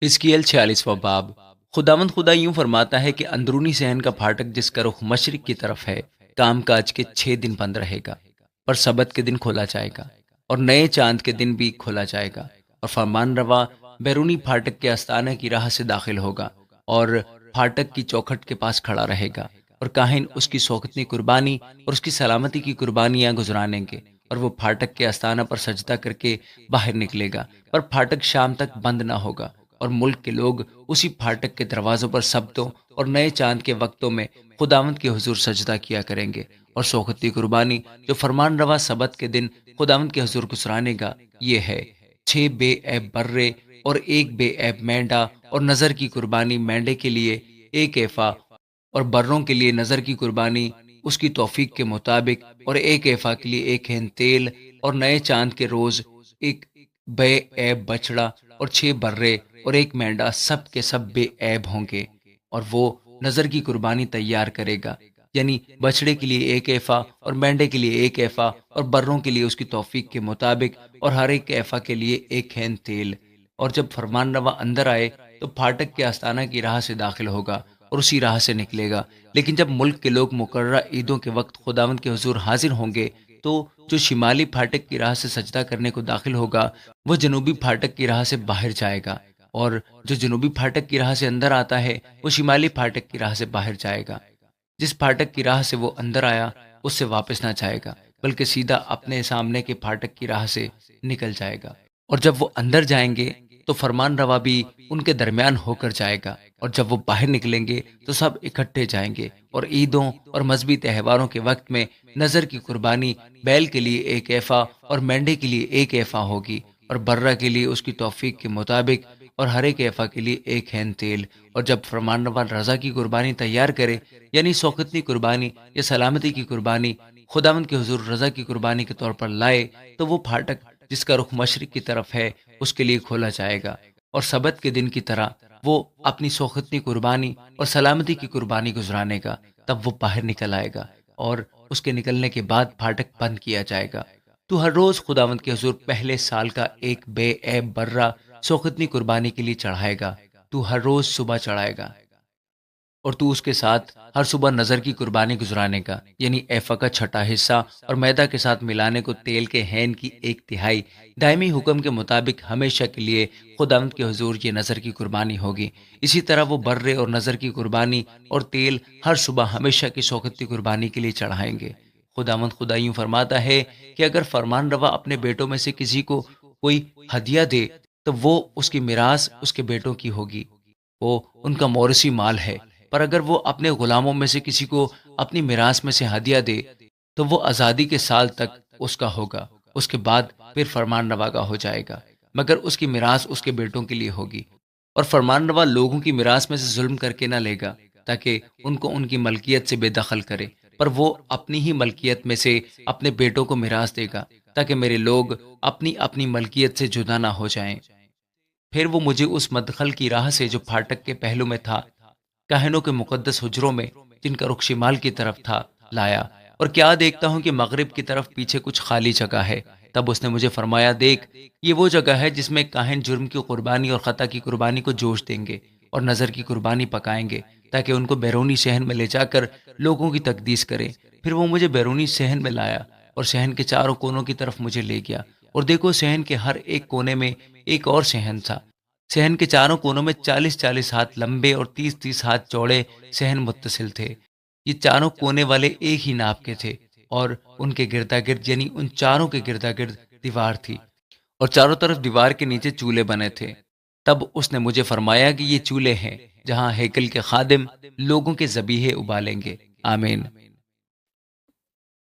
حزقیل 46واں باب۔ خداوند خدا یوں فرماتا ہے کہ اندرونی صحن کا پھاٹک جس کا رخ مشرق کی طرف ہے کام کاج کے 6 دن بند رہے گا، پر سبت کے دن کھولا جائے گا اور نئے چاند کے دن بھی کھولا جائے گا، اور فرمان روا بیرونی پھاٹک کے آستانہ کی راہ سے داخل ہوگا اور پھاٹک کی چوکھٹ کے پاس کھڑا رہے گا، اور کاہن اس کی سوختنی قربانی اور اس کی سلامتی کی قربانیاں گزرانیں گے، اور وہ پھاٹک کے آستانہ پر سجدہ کر کے باہر نکلے گا، پر پھاٹک شام تک بند نہ ہوگا، اور ملک کے لوگ اسی پھاٹک کے دروازوں پر سبتوں اور نئے چاند کے وقتوں میں خداوند کے حضور سجدہ کیا کریں گے، اور سوختی قربانی جو فرمان روا سبت کے دن خداوند کے حضور گزرانے گا یہ ہے: 6 بے عیب برے اور 1 بے عیب مینڈا، اور نظر کی قربانی مینڈے کے لیے 1 ایفا اور بروں کے لیے نظر کی قربانی اس کی توفیق کے مطابق، اور 1 ایفا کے لیے 1 ہین تیل، اور نئے چاند کے روز 1 بے عیب بچڑا اور 6 برے اور 1 مینڈا، سب کے سب بے عیب ہوں گے، اور وہ نظر کی قربانی تیار کرے گا، یعنی بچڑے کے لیے 1 ایفا اور مینڈے کے لیے 1 ایفا اور بروں کے لیے اس کی توفیق کے مطابق، اور ہر 1 ایفا کے لیے 1 ہین تیل۔ اور جب فرمان روا اندر آئے تو پھاٹک کے آستانہ کی راہ سے داخل ہوگا اور اسی راہ سے نکلے گا، لیکن جب ملک کے لوگ مقررہ عیدوں کے وقت خداوند کے حضور حاضر ہوں گے تو جو شمالی پھاٹک کی راہ سے سجدہ کرنے کو داخل ہوگا وہ جنوبی پھاٹک کی راہ سے باہر جائے گا، اور جو جنوبی پھاٹک کی راہ سے اندر آتا ہے وہ شمالی پھاٹک کی راہ سے باہر جائے گا۔ جس پھاٹک کی راہ سے وہ اندر آیا اس سے واپس نہ جائے گا، بلکہ سیدھا اپنے سامنے کے پھاٹک کی راہ سے نکل جائے گا، اور جب وہ اندر جائیں گے تو فرمان روا بھی ان کے درمیان ہو کر جائے گا، اور جب وہ باہر نکلیں گے تو سب اکٹھے جائیں گے، اور عیدوں اور مذہبی تہواروں کے وقت میں نظر کی قربانی بیل کے لیے 1 ایفا اور مینڈے کے لیے 1 ایفا ہوگی، اور برہ کے لیے اس کی توفیق کے مطابق، اور ہر 1 ایفا کے لیے 1 ہین تیل۔ اور جب فرمان روا رضا کی قربانی تیار کرے، یعنی سوختنی قربانی یا سلامتی کی قربانی خداوند کے حضور رضا کی قربانی کے طور پر لائے، تو وہ پھاٹک جس کا رخ مشرق کی طرف ہے اس کے لیے کھولا جائے گا، اور سبت کے دن کی طرح وہ اپنی سوختنی قربانی اور سلامتی کی قربانی گزرانے گا، تب وہ باہر نکل آئے گا، اور اس کے نکلنے کے بعد پھاٹک بند کیا جائے گا۔ تو ہر روز خداوند کے حضور پہلے سال کا 1 بے عیب برہ سوختنی قربانی کے لیے چڑھائے گا، تو ہر روز صبح چڑھائے گا، اور تو اس کے ساتھ ہر صبح نظر کی قربانی گزرانے کا، یعنی ایفا کا چھٹا حصہ، اور میدا کے ساتھ ملانے کو تیل کے ہین کی 1 تہائی، دائمی حکم کے مطابق ہمیشہ کے لیے خداوند کے حضور یہ نظر کی قربانی ہوگی۔ اسی طرح وہ برے اور نظر کی قربانی اور تیل ہر صبح ہمیشہ کی سوگتی قربانی کے لیے چڑھائیں گے۔ خداوند خدا یوں فرماتا ہے کہ اگر فرمان روا اپنے بیٹوں میں سے کسی کو کوئی ہدیہ دے تو وہ اس کی میراث اس کے بیٹوں کی ہوگی، وہ ان کا موروثی مال ہے، پر اگر وہ اپنے غلاموں میں سے کسی کو اپنی میراث میں سے ہدیہ دے تو وہ آزادی کے سال تک اس کا ہوگا، اس کے بعد پھر فرمان روا کا ہو جائے گا، مگر اس کی میراث اس کے بیٹوں کے لیے ہوگی۔ اور فرمان روا لوگوں کی میراث میں سے ظلم کر کے نہ لے گا تاکہ ان کو ان کی ملکیت سے بے دخل کرے، پر وہ اپنی ہی ملکیت میں سے اپنے بیٹوں کو میراث دے گا تاکہ میرے لوگ اپنی اپنی ملکیت سے جدا نہ ہو جائیں۔ پھر وہ مجھے اس مدخل کی راہ سے جو پھاٹک کے پہلو میں تھا، کاہنوں کے مقدس حجروں میں جن کا رخ شمال کی طرف تھا، لایا، اور کیا دیکھتا ہوں کہ مغرب کی طرف پیچھے کچھ خالی جگہ ہے۔ تب اس نے مجھے فرمایا، دیکھ، یہ وہ جگہ ہے جس میں کاہن جرم کی قربانی اور خطا کی قربانی کو جوش دیں گے اور نظر کی قربانی پکائیں گے تاکہ ان کو بیرونی صحن میں لے جا کر لوگوں کی تقدیس کریں۔ پھر وہ مجھے بیرونی صحن میں لایا اور صحن کے چاروں کونوں کی طرف مجھے لے گیا، اور دیکھو صحن کے ہر ایک کونے میں ایک اور صحن تھا۔ صحن کے چاروں کونوں میں 40 ہاتھ لمبے اور 30 ہاتھ چوڑے صحن متصل تھے۔ یہ چاروں کونے والے ایک ہی ناپ کے تھے، اور ان کے گردا گرد، یعنی ان چاروں کے گردا گرد دیوار تھی، اور چاروں طرف دیوار کے نیچے چولہے بنے تھے۔ تب اس نے مجھے فرمایا کہ یہ چولہے ہیں جہاں ہیکل کے خادم لوگوں کے ذبیحے ابالیں گے۔ آمین۔